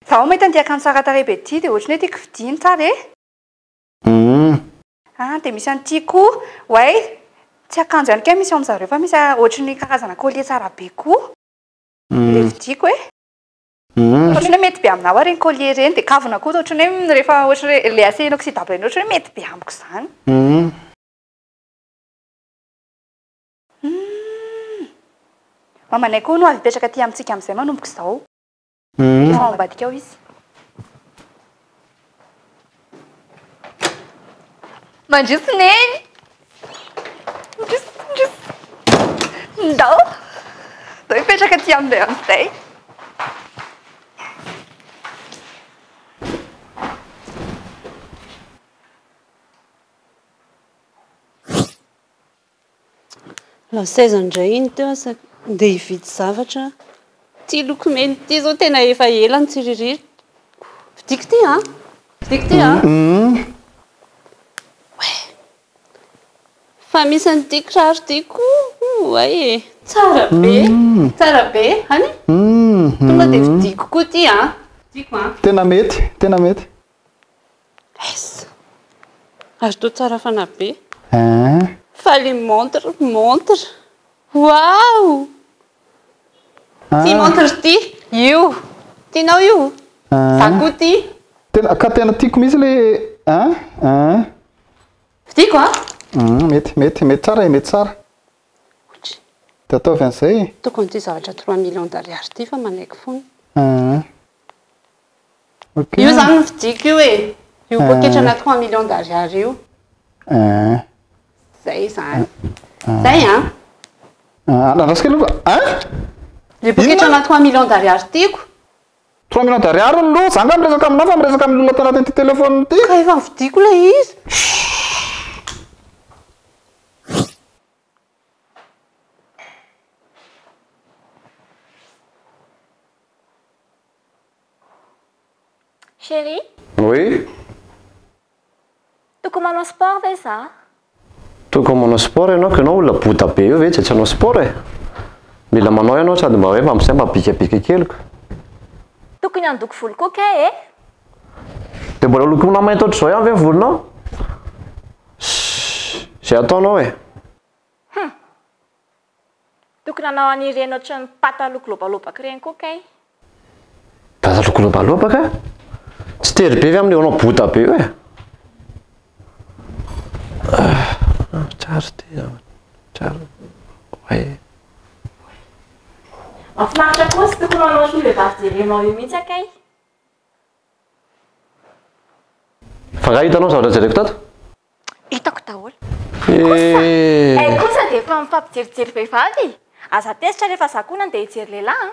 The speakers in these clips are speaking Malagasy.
Zaho mahita andiaka amin'ny saratarehy be ity dia ohatrany hoe tiako vidiana tsara e. Dia misy an'ity koa. Way, tsy akanjo ihany koa misy ao amin'izareo fa misy ohatrany karazana collier tsara be koa. Ilay vidiako e. Ohatrany hoe mety be aminao ireny collier ireny dia kavina koa ohatrany hoe rehefa ohatrany hoe ilay assez inoxydable ireny ohatrany hoe mety be amiko izany. Mamanay koa no avy hipetraka aty amintsika amin'izay manomboka izao. Efa ambadika ao izy. Mandroso neny! Mandroso! Ndao! Ndao hipetraka aty aminay amin'izay. Laseza indray iny teo andeha hividy zavatra. Ty lokomeny ty zao tena efa ela ny tsiririritra. Vidiko ty a? Vidiko ty a? Fa misy an'ity kiraro ty koa. Way, tsara be. Tsara be, any? Tonga dia vidiko koa ty a? Vidiko a? Tena mety, tena mety. Esa. Azo tô tsara fana be. Faly montre. Wow! Ty montre ty, io. Tinao io? Zako ty. Ka tena tiako misy le Vidiko a? Mety tsara, mety tsara. Dia ataovy an'izay. Tokony ty zavatra 3 millions d'ariary ty fa manaiky foana. Io zany no vidiko io e. Io poketrana 3 millions d'ariary io. Zay zany. Zay a? Andrasika aloha. Le poketrana 3 millions d'ariary tiako. 3 millions d'ariary aloha, zanga miresaka aminao fa miresaka amin'ny olona tao anatin'ity téléphone ity. Ka efa vidiko ilay izy. Chérie? Oui. Tokony manao sport ve za? Tokony manao sport ianao ka ianao olona bota be io ve tsy hanao sport e. Mila manao ianao sady mba hoe mampisay mabikabika keliko. Tokony handoko volo koa kay e? Dia mbola lokonao mainty ohatr'izao ihany ve ny volonao? Zay ataonao e. Tokony hanao anireny ohatran'ny pataloha lobalobaky ireny koa kay? Pataloha lobaloabaka? Tsy tery be ve amin'io anao bota be io e. Tsara ty, tsara. Way. Mahafinaritra koa sy tokony hanao ohatran'ny vehivavy jerenao io mihitsy akay? Fa nga hitanao zavatra jereko tato? Hitako daholo. Kosa dia efa mifampijerijery vehivavy. Aza tesitra rehefa za koa nandeha hijery lehilahy.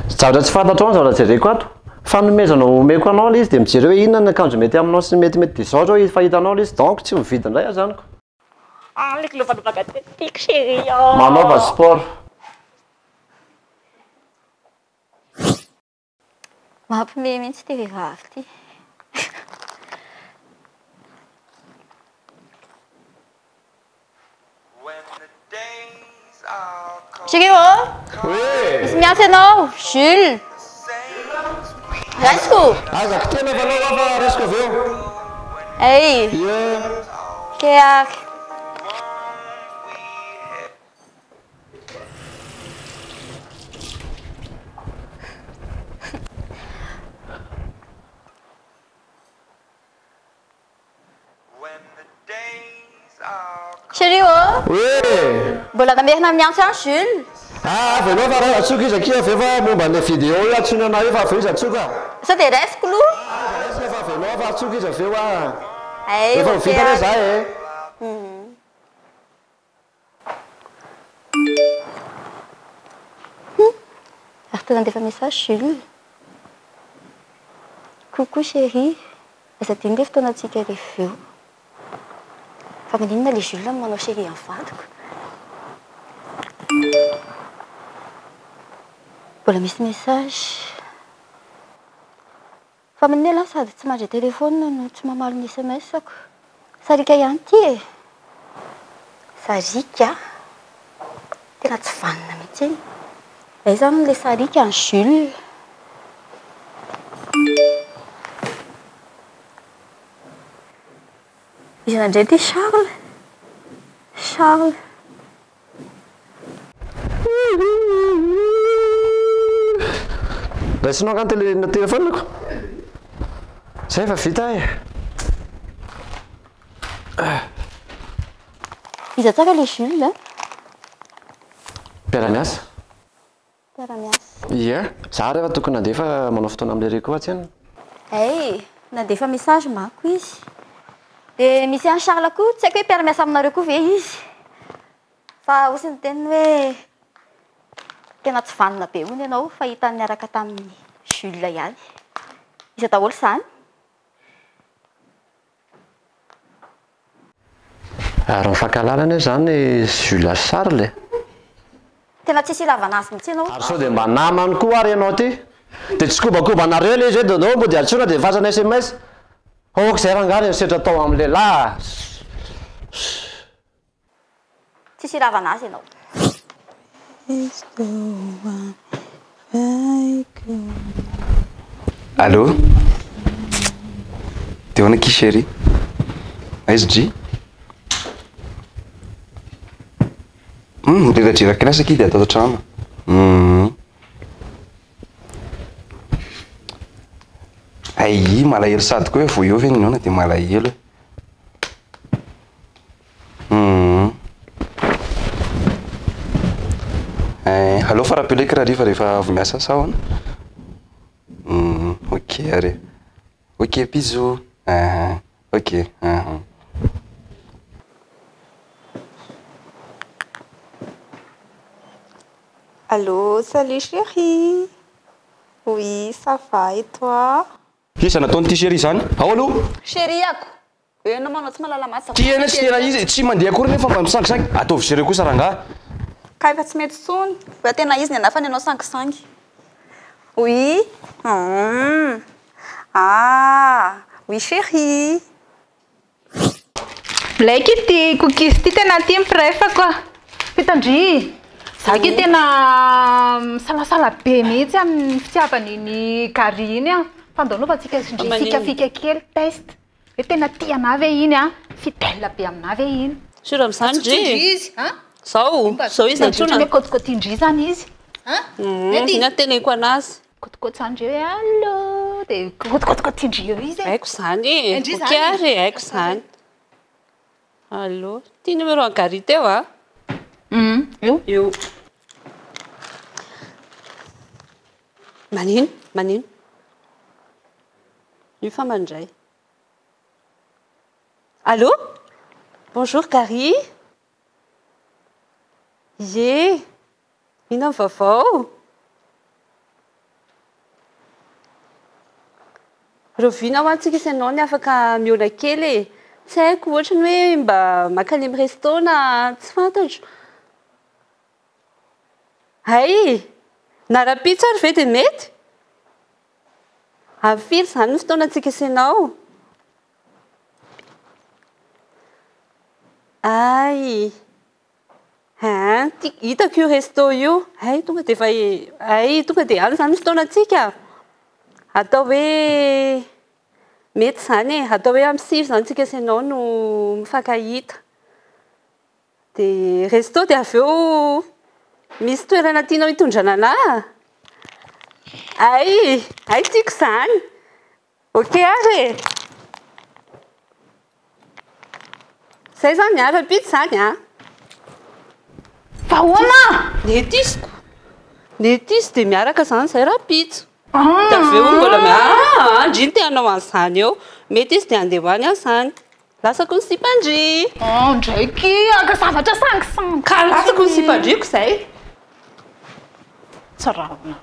Zavatra tsy fantatrao ny zavatra jereko ato. Fanomezana omeko anao ilay izy dia mijery hoe inona ny akanjo mety aminao sy metimety dia izao zao fa hitanao ilay izy donc tsy mividy indray azaniko. Leko lobalobaka tiako chérie. Manaova sport. Mampiomehy mihitsy ty vehivavy ty. Chérie misy miasa ianao, Jules. Raisiko. Azako tena valao fa raisiko avy eo. Hey. Keak. Chérie mbola namerina miantso any Jules. Venao fa raha atsoka izy akia aveo fa momba an'ilay vidéo io atsony anao io fa aveo izy atsoka. Sao dia raisiko aloha. Raisika fa venao fa atsoka izy aveo efa vita re za e. Ary tena andefa message Jules. Coucou chérie. Aza diny le fotoanantsika rehefa eo. Fa maninona ilay Jules manao chérie amin'ny vadiko. Mbola misy message. Fa maninona lahy sady tsy mandray téléphone no tsy mamaly ny SMS-ako. Sarika ihany ty e. Sarika? Tena tsy vanina mihitsy iny. Izany ilay sarika ny Jules. Izy nandray ty Charles. Charles. Raisinao angano telefonako. Zay fa vita e. Iza tsaka le Jules. Mpiara-miasa. Mpiara-miasa. Ia, za rehefa tokony nandefa manao fotoana amin'ilay reko koa tsena. Nandefa message manko izy. Dia misy an Charles koa, tsy haiko hoe mpiara-miasa aminareo koa ve izy. Fa osy ny teniny hoe tena tsy vanona be hono ianao fa hita niaraka tamin'ny Jules ihany. Iza daholo izany. Ary mifankalalana zany Jules Charles. Tena tsisy ilavana azy mihitsy ianao. Ary sao dia mba namany koa ary ianao ty. Dia tsy kobakobanareo ilay izy hoe donao mbo dia atsona dia fasana SMS. Izay rangany setra tao amin'ny lehilahy. Tsisy ilavana azy ianao. Allô? Teo ana qui chérie? SG? Mireradreraka lasa ki dia atao an-trano. Ay, malahelo sady koa hoe vao eo ve ninona dia malahelo. Allô, fa rappeleko raha riva rehefa avy miasa sao ana. Ok are. Ok, bisous. Ok. Allô, salut chérie. Oui, ça va et toi? Isa nataony chérie zany. Ao aloha. Chérie ako. Enao manao tsy malala maso. Ty ena tsy tena izy, tsy mandeha akory nefa mba misangisangy. Ataovy chérie kosa rangahy. Ka efa tsy mety tsony. Fa tena izy ny anafany ianao sangisangy. Oui. Oui chérie. Blake ity cookies ity tena tia mipirefako. Pitandry. Zaki tena salasala be mihitsy amin'ny fitiavan'iny Gary iny a. Fandaonaovantsika fikafika kely test. Hoe tena tia anà ve iny a? Fidèle be aminà ve iny? Sura amin'izany izy, Zao izy antsona hoe kôtikôty-ndry zany izy. Ina teneniko anazy. Kôtikôty zany ndry hoe allô dia kôtikôty-ndry eo izy. Haiko zany bokiary haiko zany. Allô, ty numéro an Gary teo a? Io. Manino? Io fa mandray. Allô? Bonjour Gary. Ye. Ina vaovao? Rovina ho antsika isanao ny afaka miona kely e. Tsy haiko ohatrany hoe mba makalemy resto na tsy fantatro. Hay, nara-pizza ary ve dia mety? Afiry zany ny fotoanantsika isanao. Ay, hitako io resto io. Ay, tonga dia any zany ny fotoanantsika. Atao hoe mety zany e, atao hoe amin'ny 6 zany tsika isanao no mifankahita. Dia resto dia avy eo misy toerana tianao hitondrana anà. Ay, tiako zany. Ok ary. Zay zany ara-pizza zany a. Fa hoana? Netisiko dia miaraka zany zay ra-pizza. Dia avy eo mbola andry ny teanao an'izany eo. Mety izy dia andeha hoany an'izany. Lasako ny sipandry. Ndraiky aka zavatra sangisangy. Ka lasako ny sipandriko zay. Tsarana.